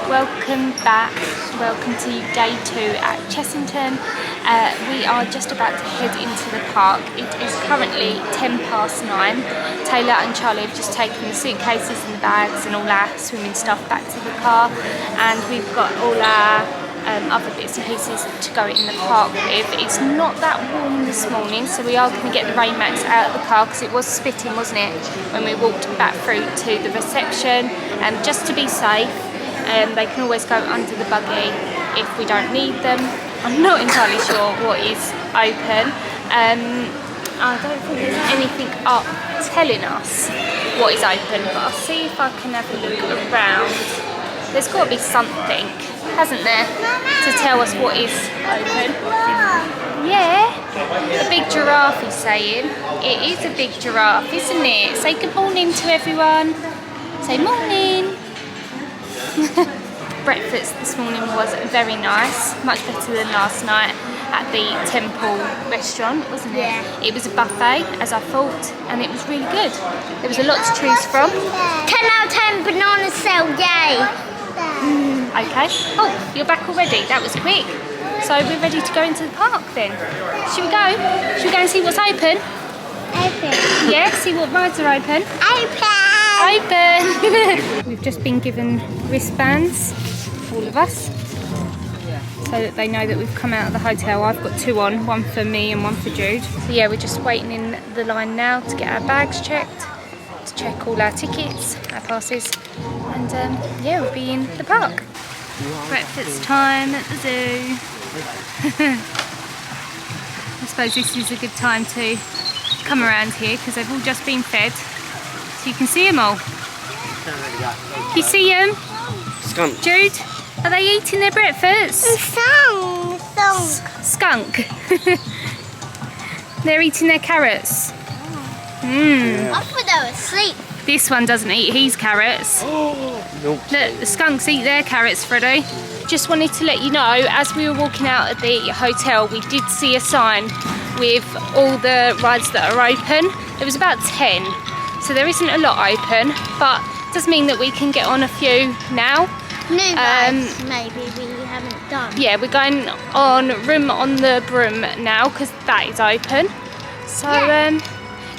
Welcome back. Welcome to day 2 at Chessington. We are just about to head into the park. It is currently 9:10. Taylor and Charlie have just taken the suitcases and the bags and all our swimming stuff back to the car, and we've got all our other bits and pieces to go in the park with. It's not that warm this morning, so we are going to get the rain mats out of the car because it was spitting, wasn't it, when we walked back through to the reception. And just to be safe, they can always go under the buggy if we don't need them. I'm not entirely sure what is open. I don't think there's anything up telling us what is open, but I'll see if I can have a look around. There's got to be something, hasn't there, to tell us what is open. Yeah, a big giraffe is saying. It is a big giraffe, isn't it? Say good morning to everyone. Say morning. Breakfast this morning was very nice, much better than last night at the Temple restaurant, wasn't it? Yeah. It was a buffet, as I thought, and it was really good. There was a lot to choose from. 10 out of 10 banana sale, yay! Okay. Oh, you're back already. That was quick. So we're ready to go into the park then. Should we go? Should we go and see what's open? Open. Yeah, see what rides are open. Open! We've just been given wristbands, all of us, so that they know that we've come out of the hotel. I've got 2 on, one for me and one for Jude. So yeah, we're just waiting in the line now to get our bags checked, to check all our tickets, our passes, and yeah, we'll be in the park. Breakfast time at the zoo. I suppose this is a good time to come around here because they've all just been fed. So you can see them all. Can you see them? Skunk. Jude, are they eating their breakfast? Skunk. They're eating their carrots. I thought they were asleep. This one doesn't eat his carrots. Nope. Look, the skunks eat their carrots, Freddie. Just wanted to let you know, as we were walking out of the hotel, we did see a sign with all the rides that are open. There was about 10. So there isn't a lot open, but it does mean that we can get on a few now. New rides, maybe we haven't done. Yeah, we're going on Room on the Broom now because that is open. So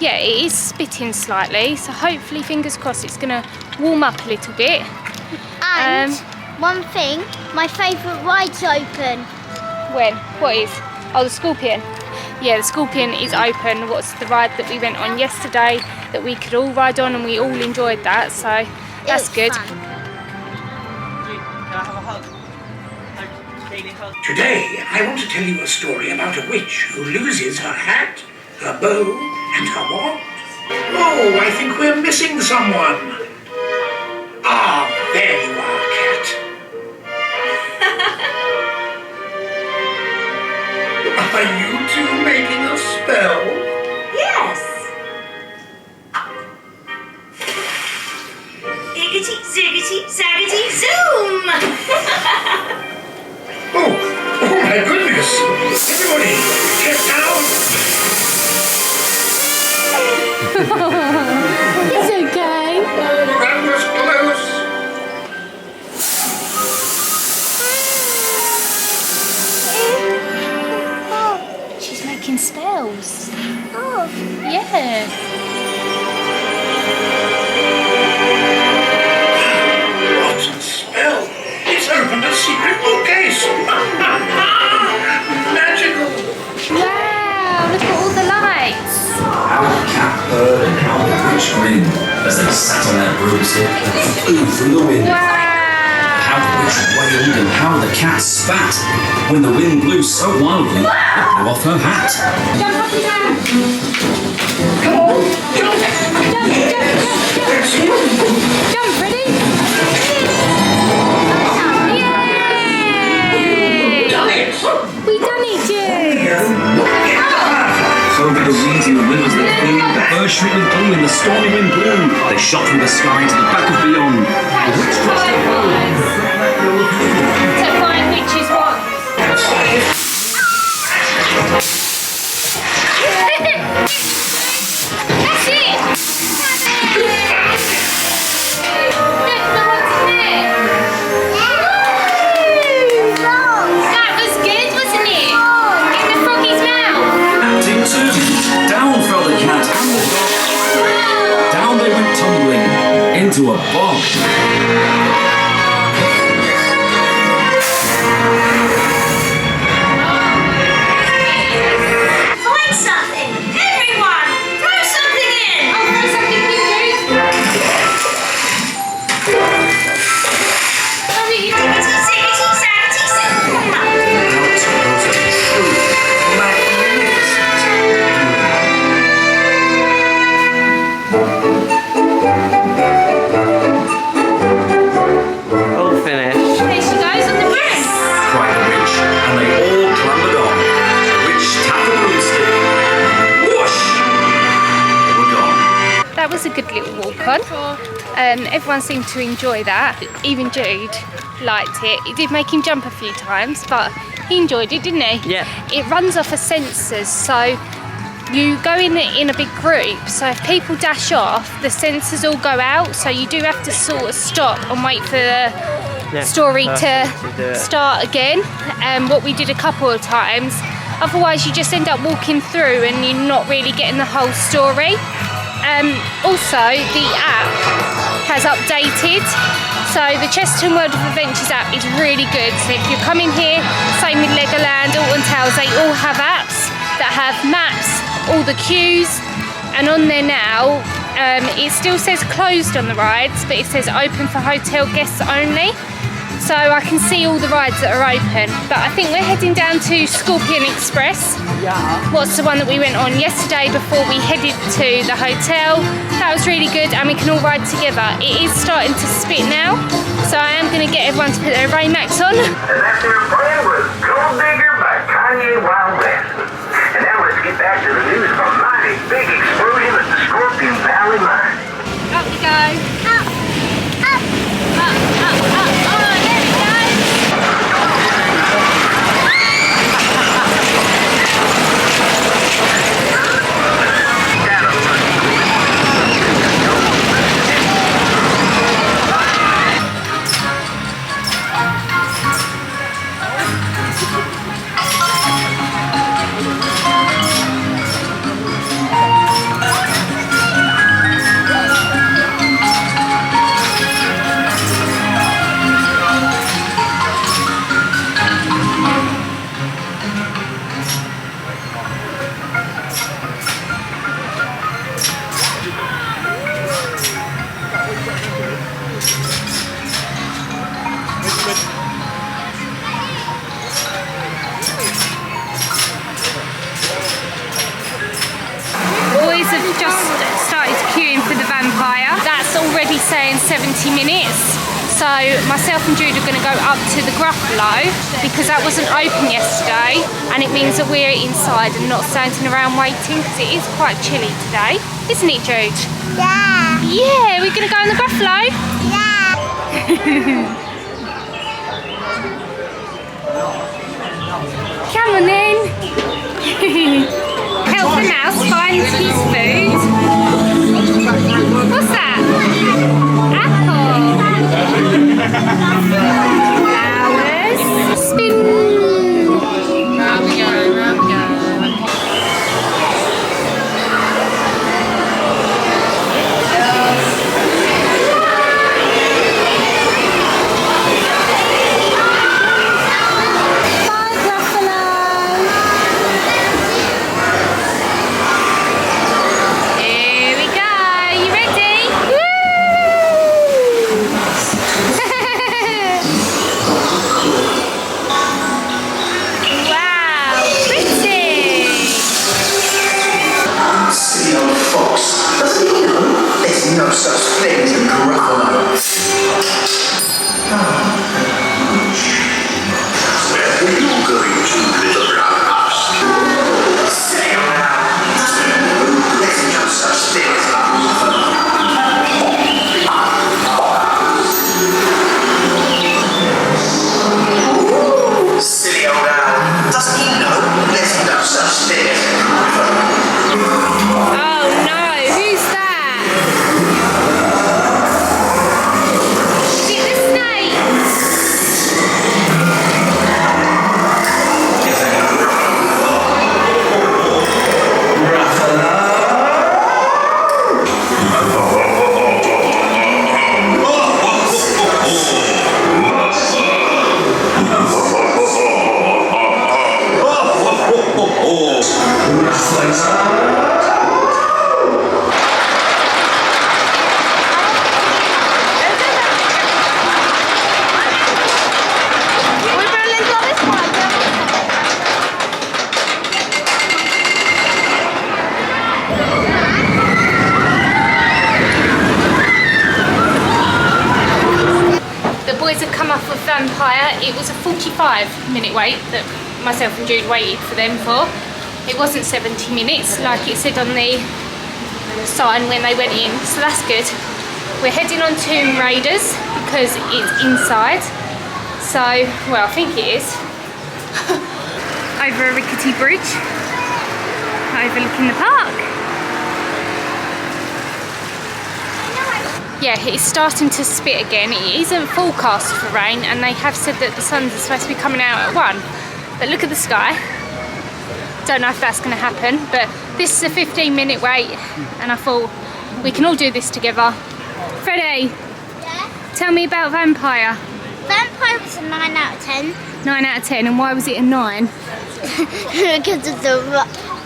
yeah, it is spitting slightly. So hopefully, fingers crossed, it's going to warm up a little bit. And one thing, my favourite ride's open. When? What is? Oh, the Scorpion. Yeah, the Scorpion is open. What's the ride that we went on yesterday that we could all ride on, and we all enjoyed that, so that's good. Fun. Today, I want to tell you a story about a witch who loses her hat, her bow, and her wand. Oh, I think we're missing someone. Ah, there you are, cat. Are you two making a spell? Yes. Iggity, ziggity, zaggity, zoom! Oh my goodness! Everybody, get down! It's okay. Oh, that was close! She's making spells. Oh, Yeah. What a spell! It's opened a secret bookcase! Magical! Wow, look at all the lights. How the cat purred and how the witch grinned as they sat on their broomstick and flew through the wind. Wow. How the witch wailed and how the cat spat when the wind blew so wildly it blew off her hat. Jump up and down. Come on! Jump! Jump, ready? Done it! We done it, Jude. Over the weedy rivers that flew, the birds shrieked with glee and the stormy wind blew. They shot from the sky to the back of beyond. The witch dressed her To find which is what? That's it! Look, the one's there! Everyone seemed to enjoy that. Even Jude liked it. It did make him jump a few times, but he enjoyed it, didn't he? Yeah. It runs off of sensors, so you go in a big group, so if people dash off, the sensors all go out, so you do have to sort of stop and wait for the story to start again. What we did a couple of times, otherwise you just end up walking through and you're not really getting the whole story. Also, the app has updated, so the Chessington World of Adventures app is really good. So if you're coming here, same with Legoland, Alton Tales, they all have apps that have maps, all the queues, and on there now it still says closed on the rides, but it says open for hotel guests only, so I can see all the rides that are open. But I think we're heading down to Scorpion Express. What's the one that we went on yesterday before we headed to the hotel? That was really good, and we can all ride together. It is starting to spit now, so I am going to get everyone to put their rain macs on. And that there plan was Gold Digger by Kanye Wild West. And now let's get back to the news of a mighty big explosion at the Scorpion Valley Mine. Up we go. Up, up. Up, up, up. Oh, there we go. Boys have just started queuing for the vampire. That's already saying 70 minutes. So myself and Jude are going to go up to the Gruffalo because that wasn't open yesterday, and it means that we're inside and not standing around waiting because it is quite chilly today, isn't it, Jude? Yeah. Yeah, we're going to go on the Gruffalo. Yeah. Come on then. Help the mouse find his food. What's that? Apple. Flowers. Spin. Round we go, round we go. No such thing as a Gruffalo. Where are you going to, little brown mouse? Say now. There's no such thing as a Gruffalo. Silly old owl. Doesn't he know there's no such thing as a Gruffalo? Oh no, who's that? Vampire. It was a 45-minute wait that myself and Jude waited for them for. It wasn't 70 minutes like it said on the sign when they went in, so that's good. We're heading on Tomb Raiders because it's inside. So, well, I think it is. Over a rickety bridge, overlooking the park. Yeah, it's starting to spit again. It isn't forecast for rain, and they have said that the sun's supposed to be coming out at 1. But look at the sky. Don't know if that's going to happen, but this is a 15-minute wait, and I thought we can all do this together. Freddie, Yeah? tell me about Vampire. Vampire was a 9 out of 10 9 out of 10, and why was it a 9? because of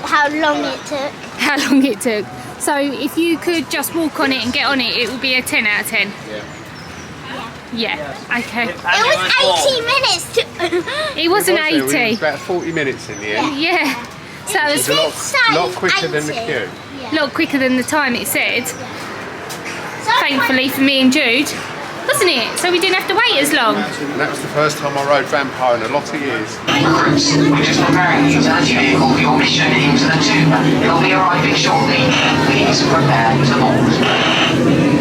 how long it took. How long it took. So if you could just walk on it and get on it, it would be a 10 out of 10? Yeah, okay. It was 80 minutes to... It wasn't It was 80. about 40 minutes in the end. Yeah. So it was A lot quicker than the 80. queue. a lot quicker than the time it said. So Thankfully for me and Jude, wasn't it? So we didn't have to wait as long. And that was the first time I rode Vampire in a lot of years. Recruits, we're just preparing you to enter your vehicle for your mission into the tomb. It'll be arriving shortly. Please prepare to board.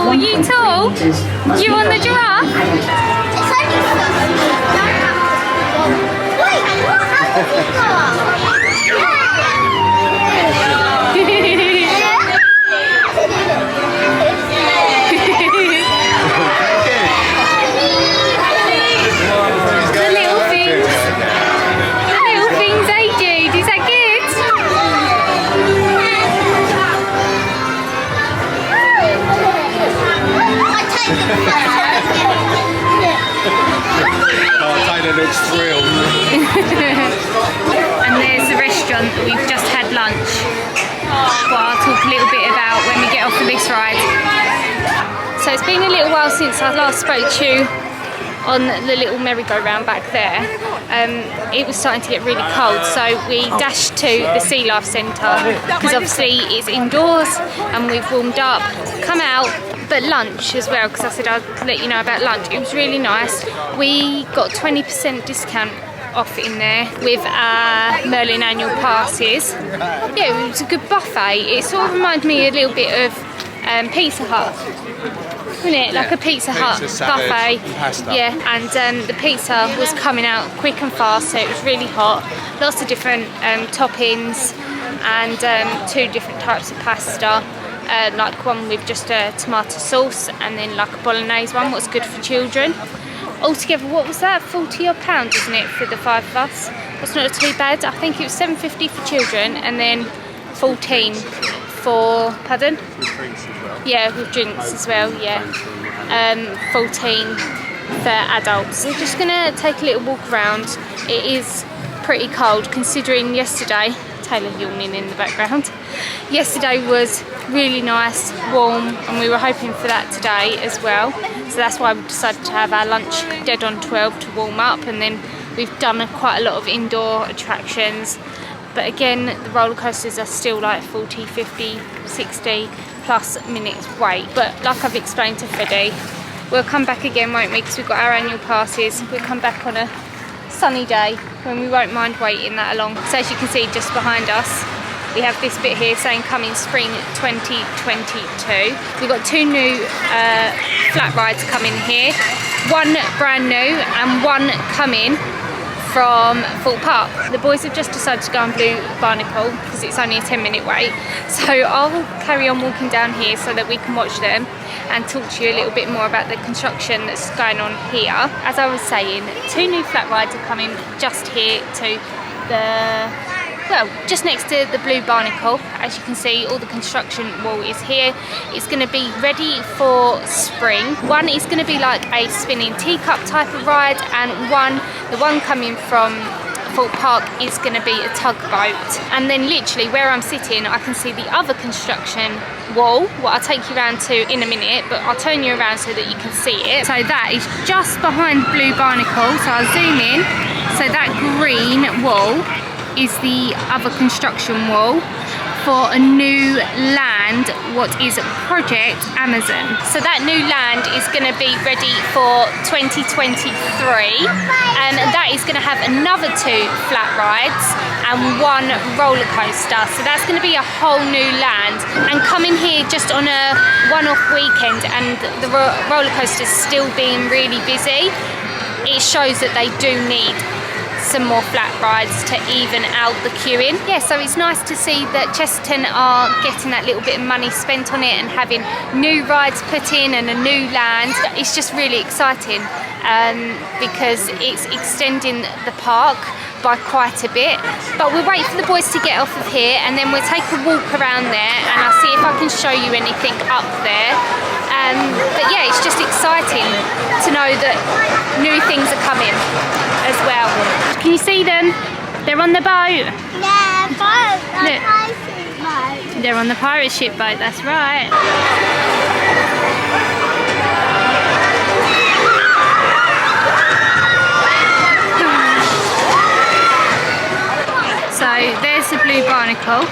Oh, you tall? You on the giraffe? It's only 50. Wait, what happened The little things. Little things, eh, Jude? Is that good? Oh, Taylor looks thrilled. And there's the restaurant that we've just had lunch. Well, I'll talk a little bit about when we get off of this ride. So it's been a little while since I last spoke to you on the little merry-go-round back there. It was starting to get really cold, so we dashed to the Sea Life Centre because obviously it's indoors and we've warmed up, come out, but lunch as well, because I said I'd let you know about lunch. It was really nice. We got 20% discount off in there with our Merlin annual passes. Yeah, it was a good buffet. It sort of reminded me a little bit of Pizza Hut, wasn't it? Like a Pizza Hut salad, buffet. and pasta. Yeah, and the pizza was coming out quick and fast, so it was really hot. Lots of different toppings and 2 different types of pasta. Like one with just a tomato sauce, and then like a bolognese one, what's good for children. Altogether, what was that? £40 isn't it, for the 5 of us? That's not too bad. I think it was £7.50 for children, and then 14 for, pardon? With drinks as well. Yeah, with drinks as well, yeah. 14 for adults. We're just gonna take a little walk around. It is pretty cold considering yesterday, Taylor yawning in the background. Yesterday was really nice, warm, and we were hoping for that today as well. So that's why we decided to have our lunch dead on 12 to warm up, and then we've done quite a lot of indoor attractions. But again, the roller coasters are still like 40, 50, 60 plus minutes wait. But like I've explained to Freddie, we'll come back again, won't we? Because we've got our annual passes. We'll come back on a sunny day when we won't mind waiting that long. So as you can see just behind us, we have this bit here saying coming spring 2022. We've got 2 new flat rides coming here. One brand new and one coming from Thorpe Park. The boys have just decided to go on Blue Barnacle because it's only a 10-minute wait. So I'll carry on walking down here so that we can watch them and talk to you a little bit more about the construction that's going on here. As I was saying, 2 new flat rides are coming just here to the, well, just next to the Blue Barnacle. As you can see, all the construction wall is here. It's going to be ready for spring. One is going to be like a spinning teacup type of ride, and the one coming from Thorpe Park is going to be a tugboat. And then literally where I'm sitting, I can see the other construction wall, what I'll take you around to in a minute, but I'll turn you around so that you can see it. So that is just behind Blue Barnacle, so I'll zoom in. So that green wall is the other construction wall for a new land and what is Project Amazon. So that new land is going to be ready for 2023, and that is going to have another 2 flat rides and 1 roller coaster. So that's going to be a whole new land, and coming here just on a one-off weekend and the roller coaster is still being really busy, it shows that they do need some more flat rides to even out the queuing. Yeah, so it's nice to see that Chessington are getting that little bit of money spent on it and having new rides put in and a new land. It's just really exciting because it's extending the park by quite a bit. But we'll wait for the boys to get off of here and then we'll take a walk around there and I'll see if I can show you anything up there. But yeah, it's just exciting to know that new things are coming as well. Can you see them? They're on the boat. Yeah, boat. Pirate boat. They're on the pirate ship boat, that's right. So there's the blue barnacle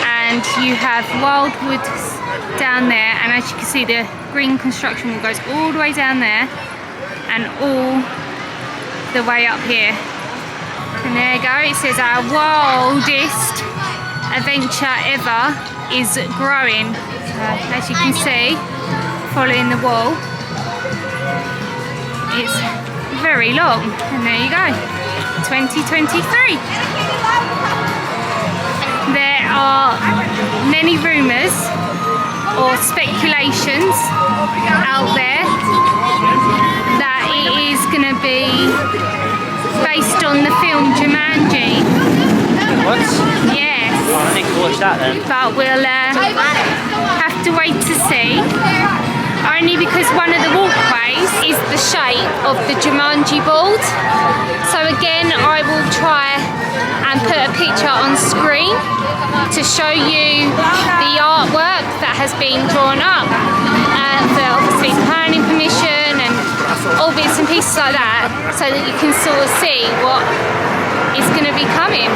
and you have wildwoods down there, and as you can see the green construction wall goes all the way down there and all the way up here. And there you go, it says our wildest adventure ever is growing. As you can see, following the wall, it's very long. And there you go, 2023. There are many rumours or speculations out there that it is going to be based on the film Jumanji. What? Yes. I need to watch that then. But we'll have to wait to see. Only because one of the walkways is the shape of the Jumanji board. So again, I will try and put a picture on screen to show you the artwork that has been drawn up for obviously planning permission and all bits and pieces like that, so that you can sort of see what is going to be coming.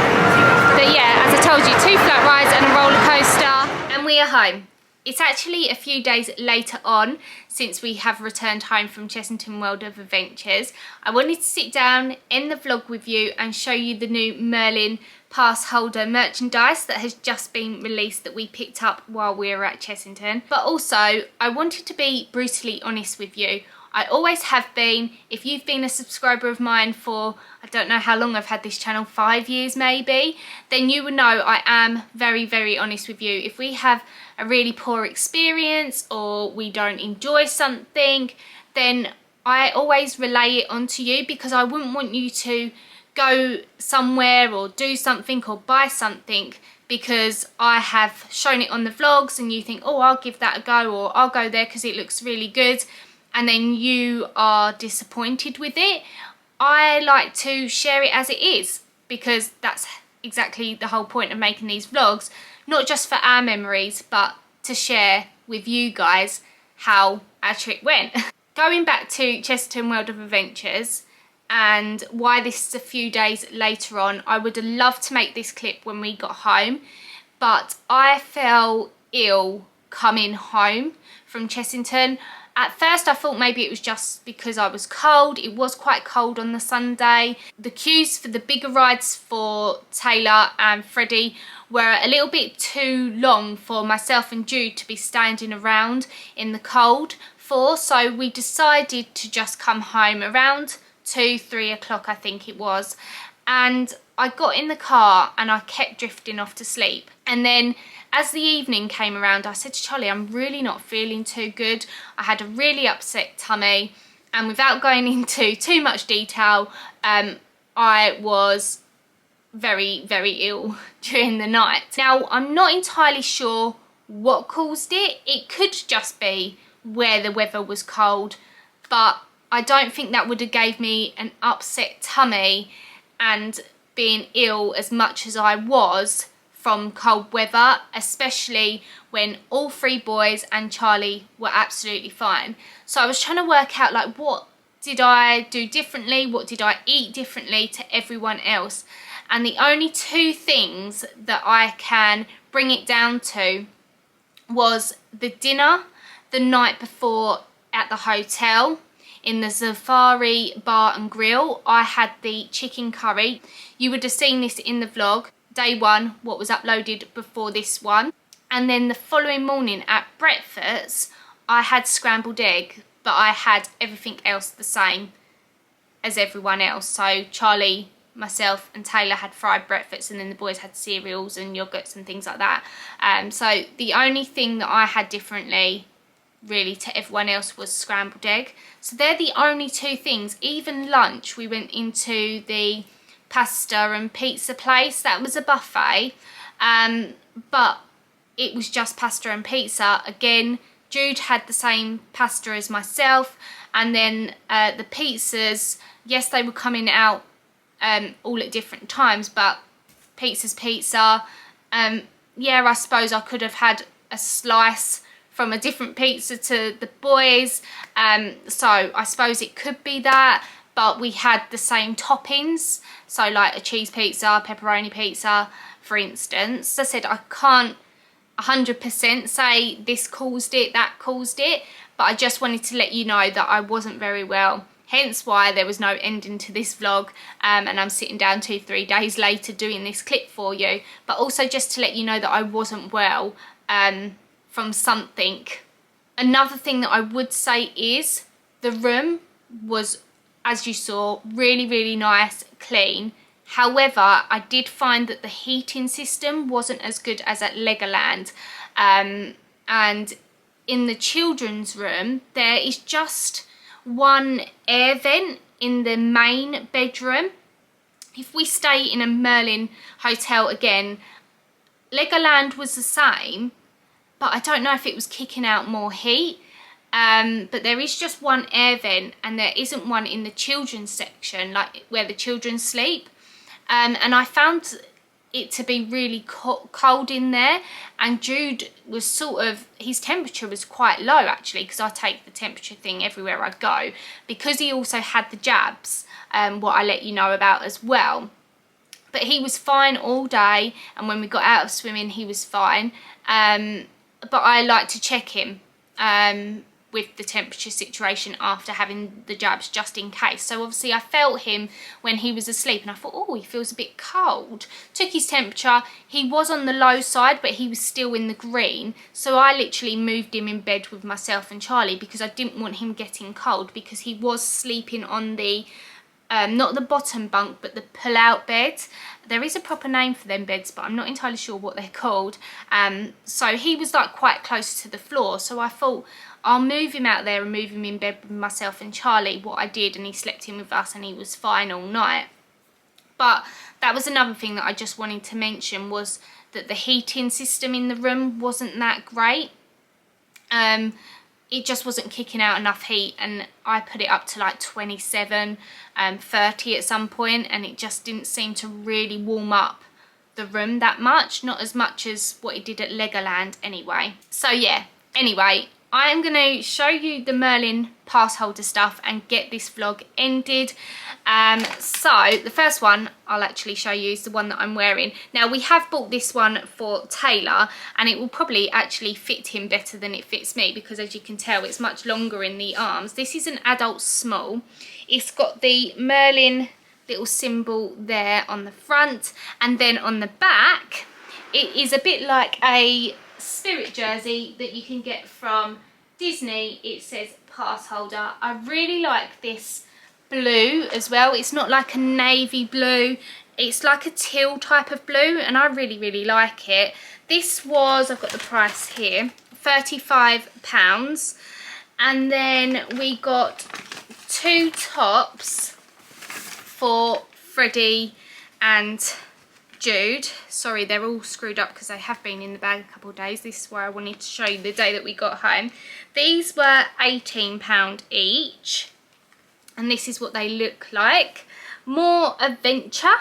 But yeah, as I told you, 2 flat rides and a roller coaster, and we are home. It's actually a few days later on since we have returned home from Chessington World of Adventures. I wanted to sit down in the vlog with you and show you the new Merlin pass holder merchandise that has just been released that we picked up while we were at Chessington. But also, I wanted to be brutally honest with you. I always have been. If you've been a subscriber of mine for, I don't know how long I've had this channel, 5 years maybe, then you would know I am very, very honest with you. If we have a really poor experience or we don't enjoy something, then I always relay it onto you, because I wouldn't want you to go somewhere or do something or buy something because I have shown it on the vlogs and you think, oh, I'll give that a go, or I'll go there because it looks really good, and then you are disappointed with it. I like to share it as it is, because that's exactly the whole point of making these vlogs, not just for our memories, but to share with you guys how our trip went. Going back to Chessington World of Adventures and why this is a few days later on, I would have loved to make this clip when we got home, but I fell ill coming home from Chessington. At first I thought maybe it was just because I was cold. It was quite cold on the Sunday. The queues for the bigger rides for Taylor and Freddie were a little bit too long for myself and Jude to be standing around in the cold for, so we decided to just come home around 2-3 o'clock, I think it was, and I got in the car and I kept drifting off to sleep. And then as the evening came around, I said to Charlie, I'm really not feeling too good. I had a really upset tummy, and without going into too much detail, I was very, very ill during the night. Now, I'm not entirely sure what caused it. It could just be where the weather was cold, but I don't think that would have gave me an upset tummy and being ill as much as I was from cold weather, especially when all 3 boys and Charlie were absolutely fine. So I was trying to work out, like, what did I do differently? What did I eat differently to everyone else? And the only 2 things that I can bring it down to was the dinner the night before at the hotel in the Safari Bar and Grill. I had the chicken curry. You would have seen this in the vlog, day one, what was uploaded before this one. And then the following morning at breakfast, I had scrambled egg, but I had everything else the same as everyone else. So Charlie, myself and Taylor had fried breakfast, and then the boys had cereals and yogurts and things like that. So the only thing that I had differently really to everyone else was scrambled egg. So they're the only two things. Even lunch, we went into the pasta and pizza place. That was a buffet, but it was just pasta and pizza. Again, Jude had the same pasta as myself, and then the pizzas, yes, they were coming out all at different times, but pizza's pizza. Yeah, I suppose I could have had a slice from a different pizza to the boys, so I suppose it could be that, but we had the same toppings, so like a cheese pizza, pepperoni pizza, for instance. As I said, I can't 100% say this caused it, that caused it, but I just wanted to let you know that I wasn't very well, hence why there was no ending to this vlog, and I'm sitting down 2-3 days later doing this clip for you, but also just to let you know that I wasn't well from something. Another thing that I would say is the room was, as you saw, really nice, clean. However, I did find that the heating system wasn't as good as at Legoland, and in the children's room there is just one air vent in the main bedroom. If we stay in a Merlin hotel again, Legoland was the same, but I don't know if it was kicking out more heat, but there is just one air vent, and there isn't one in the children's section, like where the children sleep, and I found it to be really cold in there, and Jude was sort of, his temperature was quite low actually, because I take the temperature thing everywhere I go, because he also had the jabs, what I let you know about as well. But he was fine all day, and when we got out of swimming he was fine, but I like to check him with the temperature situation after having the jabs, just in case. So obviously I felt him when he was asleep, and I thought, oh, he feels a bit cold. Took his temperature, he was on the low side, but he was still in the green, so I literally moved him in bed with myself and Charlie, because I didn't want him getting cold, because he was sleeping on the not the bottom bunk, but the pull-out bed. There is a proper name for them beds, but I'm not entirely sure what they're called. So he was like quite close to the floor, so I thought I'll move him out there and move him in bed with myself and Charlie, what I did, and he slept in with us and he was fine all night. But that was another thing that I just wanted to mention, was that the heating system in the room wasn't that great. It just wasn't kicking out enough heat, and I put it up to like 27, 30 at some point, and it just didn't seem to really warm up the room that much, not as much as what it did at Legoland anyway. So yeah, anyway, I am going to show you the Merlin pass holder stuff and get this vlog ended. So the first one I'll actually show you is the one that I'm wearing. Now we have bought this one for Taylor, and it will probably actually fit him better than it fits me, because as you can tell it's much longer in the arms. This is an adult small. It's got the Merlin little symbol there on the front, and then on the back it is a bit like a spirit jersey that you can get from Disney. It says pass holder. I really like this blue as well. It's not like a navy blue, it's like a teal type of blue, and I really like it. This was, I've got the price here, £35, and then we got two tops for Freddie and Jude. Sorry, they're all screwed up because they have been in the bag a couple of days. This is why I wanted to show you the day that we got home. These were £18 each, and this is what they look like. More adventure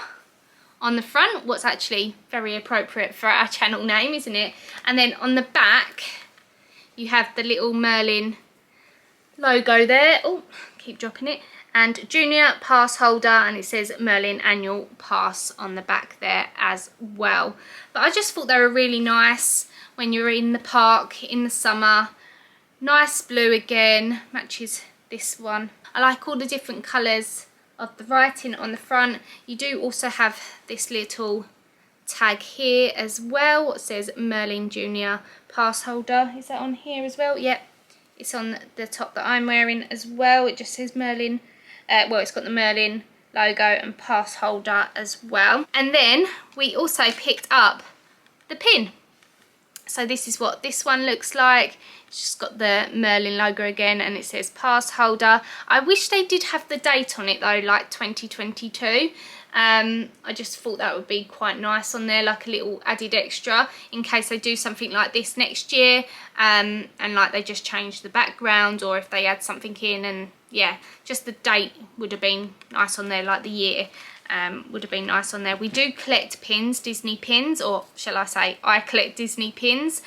on the front, what's actually very appropriate for our channel name, isn't it? And then on the back you have the little Merlin logo there. Oh, keep dropping it. And junior pass holder, and it says Merlin annual pass on the back there as well. But I just thought they were really nice. when you're in the park in the summer. Nice blue again, matches this one. I like all the different colours of the writing on the front. You do also have this little tag here as well. It says Merlin Junior pass holder. Is that on here as well? Yep, it's on the top that I'm wearing as well. It just says Merlin. Well, it's got the Merlin logo and pass holder as well. And then we also picked up the pin. So this is what this one looks like. It's just got the Merlin logo again, and it says pass holder. I wish they did have the date on it though, like 2022. I just thought that would be quite nice on there, like a little added extra in case they do something like this next year, and like they just change the background, or if they add something in, and yeah, just the date would have been nice on there, like the year. Would have been nice on there. We do collect pins, Disney pins, or shall I say I collect Disney pins,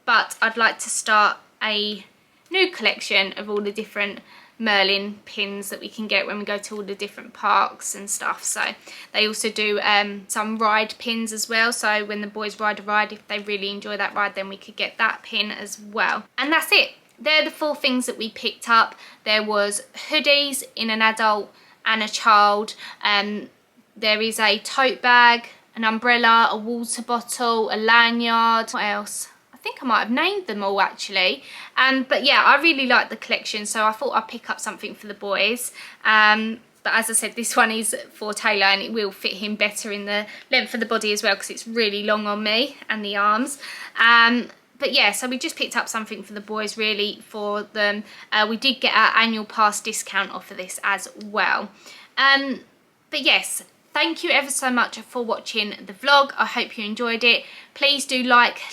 but I'd like to start a new collection of all the different Merlin pins that we can get when we go to all the different parks and stuff. So they also do some ride pins as well, so when the boys ride a ride, if they really enjoy that ride, then we could get that pin as well. And that's it. They're the 4 things that we picked up. There was hoodies in an adult and a child, there is a tote bag, an umbrella, a water bottle, a lanyard. What else? I think I might have named them all actually, but yeah, I really like the collection, so I thought I'd pick up something for the boys. But as I said, this one is for Taylor, and it will fit him better in the length of the body as well, because it's really long on me and the arms. But yeah, so we just picked up something for the boys really for them. We did get our annual pass discount off of this as well. But yes, thank you ever so much for watching the vlog. I hope you enjoyed it. Please do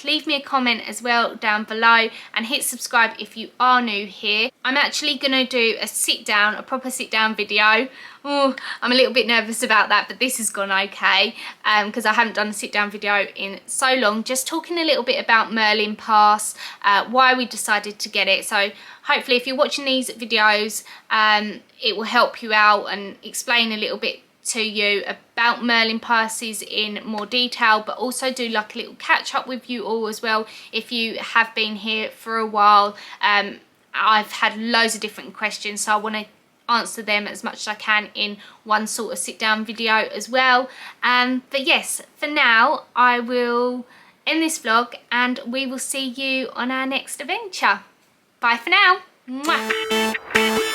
leave me a comment as well down below, and hit subscribe if you are new here. I'm actually going to do a proper sit down video. Oh, I'm a little bit nervous about that, but this has gone okay, because I haven't done a sit down video in so long, just talking a little bit about Merlin Pass, why we decided to get it. So hopefully if you're watching these videos, it will help you out and explain a little bit to you about Merlin passes in more detail, but also do like a little catch up with you all as well if you have been here for a while. I've had loads of different questions, so I want to answer them as much as I can in one sort of sit down video as well. But yes, for now I will end this vlog, and we will see you on our next adventure. Bye for now. Mwah.